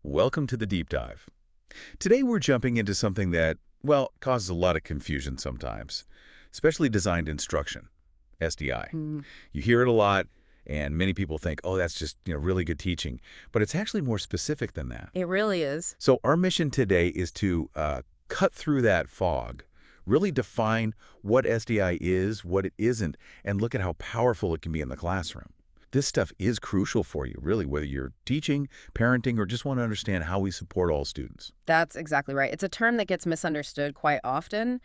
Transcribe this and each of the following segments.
Welcome to the deep dive. Today we're jumping into something that, well, causes a lot of confusion sometimes, especially designed instruction, SDI. Mm, You hear it a lot, and many people think, oh, that's just, really good teaching. But it's actually more specific than that. it really is. So our mission today is to cut through that fog, really define what SDI is, what it isn't, and look at how powerful it can be in the classroom. This stuff is crucial for you, really, whether you're teaching, parenting, or just want to understand how we support all students. That's exactly right. It's a term that gets misunderstood quite often,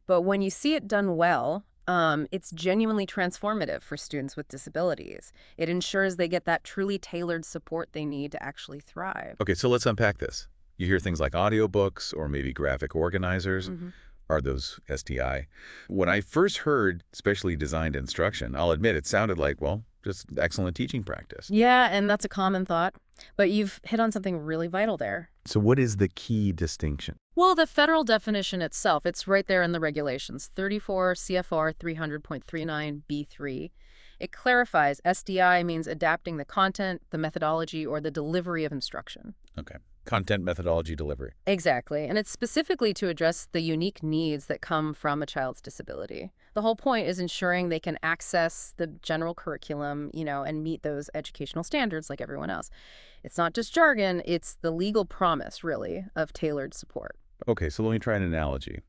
but when you see it done well, it's genuinely transformative for students with disabilities. It ensures they get that truly tailored support they need to actually thrive. Okay, so let's unpack this. You hear things like audiobooks or maybe graphic organizers. hmm Are those SDI? When I first heard specially designed instruction, I'll admit it sounded like, well, just excellent teaching practice. Yeah, and that's a common thought, but you've hit on something really vital there. So what is the key distinction? Well, the federal definition itself, it's right there in the regulations, 34 CFR 300.39B3. It clarifies SDI means adapting the content, the methodology, or the delivery of instruction. Okay. Content methodology delivery. Exactly, and it's specifically to address the unique needs that come from a child's disability. The whole point is ensuring they can access the general curriculum, and meet those educational standards like everyone else. It's not just jargon, it's the legal promise, really, of tailored support. Okay, so let me try an analogy.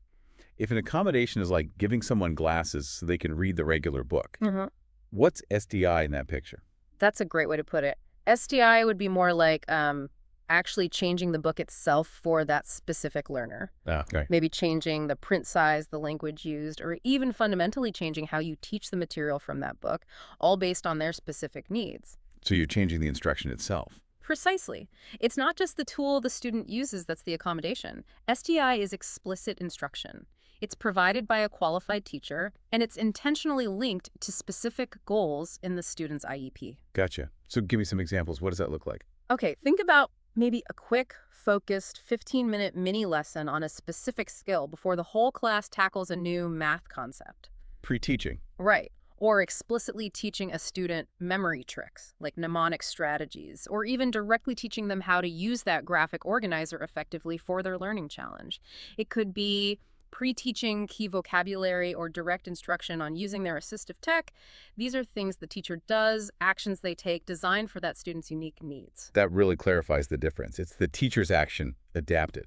If an accommodation is like giving someone glasses so they can read the regular book, what's SDI in that picture? That's a great way to put it. SDI would be more like actually changing the book itself for that specific learner. Okay. Maybe changing the print size, the language used, or even fundamentally changing how you teach the material from that book, all based on their specific needs. So you're changing the instruction itself. Precisely. It's not just the tool the student uses that's the accommodation. SDI is explicit instruction. It's provided by a qualified teacher, and it's intentionally linked to specific goals in the student's IEP. Gotcha. So give me some examples. What does that look like? Okay, think about maybe a quick, focused 15-minute mini lesson on a specific skill before the whole class tackles a new math concept. Pre-teaching. Right. Or explicitly teaching a student memory tricks, like mnemonic strategies, or even directly teaching them how to use that graphic organizer effectively for their learning challenge. It could be pre-teaching key vocabulary or direct instruction on using their assistive tech. These are things the teacher does, actions they take, designed for that student's unique needs. That really clarifies the difference. It's the teacher's action adapted.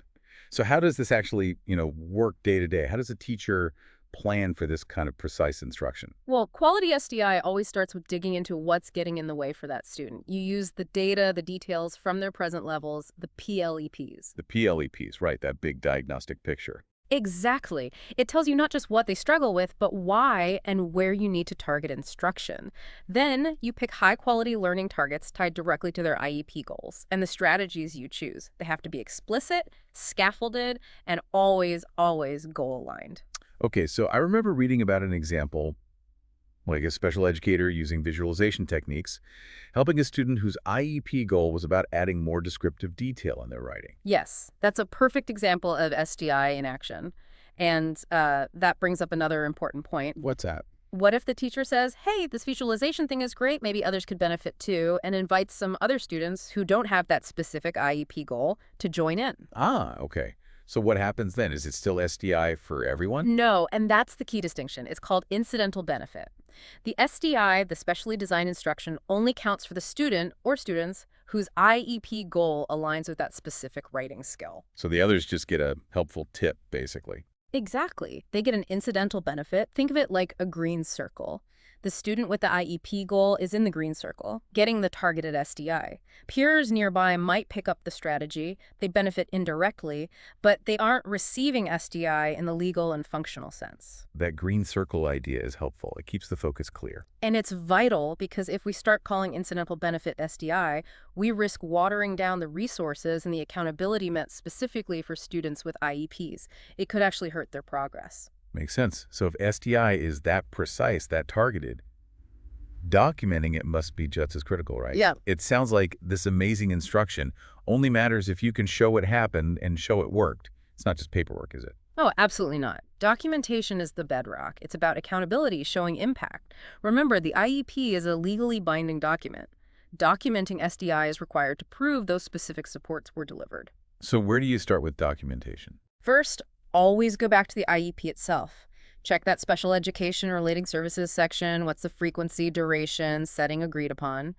So how does this actually, work day to day? How does a teacher plan for this kind of precise instruction? Well, quality SDI always starts with digging into what's getting in the way for that student. You use the data, the details from their present levels, the PLEPs. The PLEPs, right, that big diagnostic picture. Exactly. It tells you not just what they struggle with, but why and where you need to target instruction. Then you pick high-quality learning targets tied directly to their IEP goals and the strategies you choose. They have to be explicit, scaffolded, and always, always goal-aligned. Okay, so I remember reading about an example, like a special educator using visualization techniques, helping a student whose IEP goal was about adding more descriptive detail in their writing. Yes, that's a perfect example of SDI in action. And that brings up another important point. What's that? What if the teacher says, hey, this visualization thing is great, maybe others could benefit too, and invites some other students who don't have that specific IEP goal to join in? Ah, okay. So what happens then? Is it still SDI for everyone? No, and that's the key distinction. It's called incidental benefit. The SDI, the specially designed instruction, only counts for the student or students whose IEP goal aligns with that specific writing skill. So the others just get a helpful tip, basically. Exactly. They get an incidental benefit. Think of it like a green circle. The student with the IEP goal is in the green circle, getting the targeted SDI. Peers nearby might pick up the strategy. They benefit indirectly, but they aren't receiving SDI in the legal and functional sense. That green circle idea is helpful. It keeps the focus clear. And it's vital because if we start calling incidental benefit SDI, we risk watering down the resources and the accountability meant specifically for students with IEPs. It could actually hurt their progress. Makes sense. So if SDI is that precise, that targeted, documenting it must be just as critical, right? Yeah. It sounds like this amazing instruction only matters if you can show it happened and show it worked. It's not just paperwork, is it? Oh, absolutely not. Documentation is the bedrock. It's about accountability, showing impact. Remember, the IEP is a legally binding document. Documenting SDI is required to prove those specific supports were delivered. So where do you start with documentation? First, always go back to the IEP itself. Check that special education or related services section, what's the frequency, duration, setting agreed upon,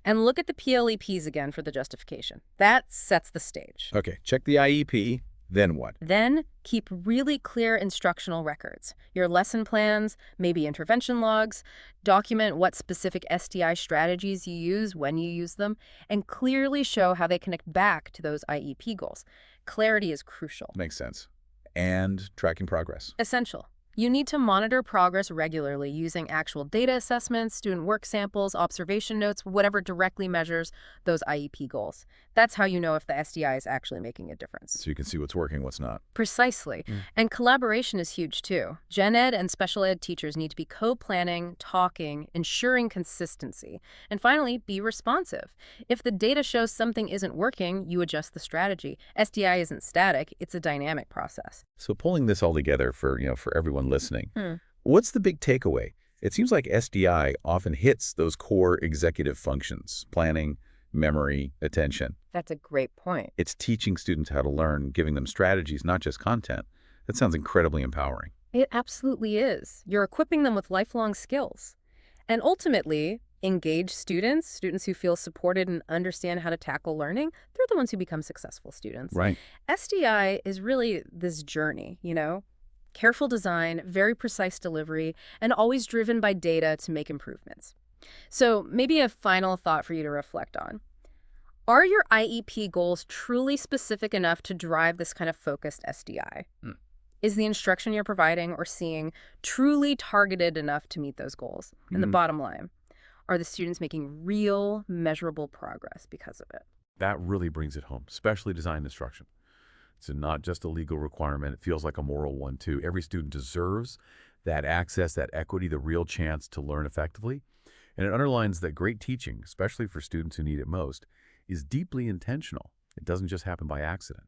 and look at the PLEPs again for the justification. That sets the stage. Okay, check the IEP, then what? Then, keep really clear instructional records. Your lesson plans, maybe intervention logs, document what specific SDI strategies you use, when you use them, and clearly show how they connect back to those IEP goals. Clarity is crucial. Makes sense. And tracking progress. Essential. You need to monitor progress regularly using actual data assessments, student work samples, observation notes, whatever directly measures those IEP goals. That's how you know if the SDI is actually making a difference. So you can see what's working, what's not. Precisely. And collaboration is huge too. Gen Ed and special ed teachers need to be co-planning, talking, ensuring consistency. And finally, be responsive. If the data shows something isn't working, you adjust the strategy. SDI isn't static, it's a dynamic process. So pulling this all together for everyone listening, what's the big takeaway? It seems like SDI often hits those core executive functions: planning, memory, attention. That's a great point. It's teaching students how to learn, giving them strategies, not just content. That sounds incredibly empowering. It absolutely is. You're equipping them with lifelong skills. And ultimately, engaged students who feel supported and understand how to tackle learning, they're the ones who become successful students. Right. SDI is really this journey, Careful design, very precise delivery, and always driven by data to make improvements. So maybe a final thought for you to reflect on. Are your IEP goals truly specific enough to drive this kind of focused SDI? Is the instruction you're providing or seeing truly targeted enough to meet those goals? And the bottom line, are the students making real, measurable progress because of it? That really brings it home, specially designed instruction. It's not just a legal requirement. It feels like a moral one, too. Every student deserves that access, that equity, the real chance to learn effectively. And it underlines that great teaching, especially for students who need it most, is deeply intentional. It doesn't just happen by accident.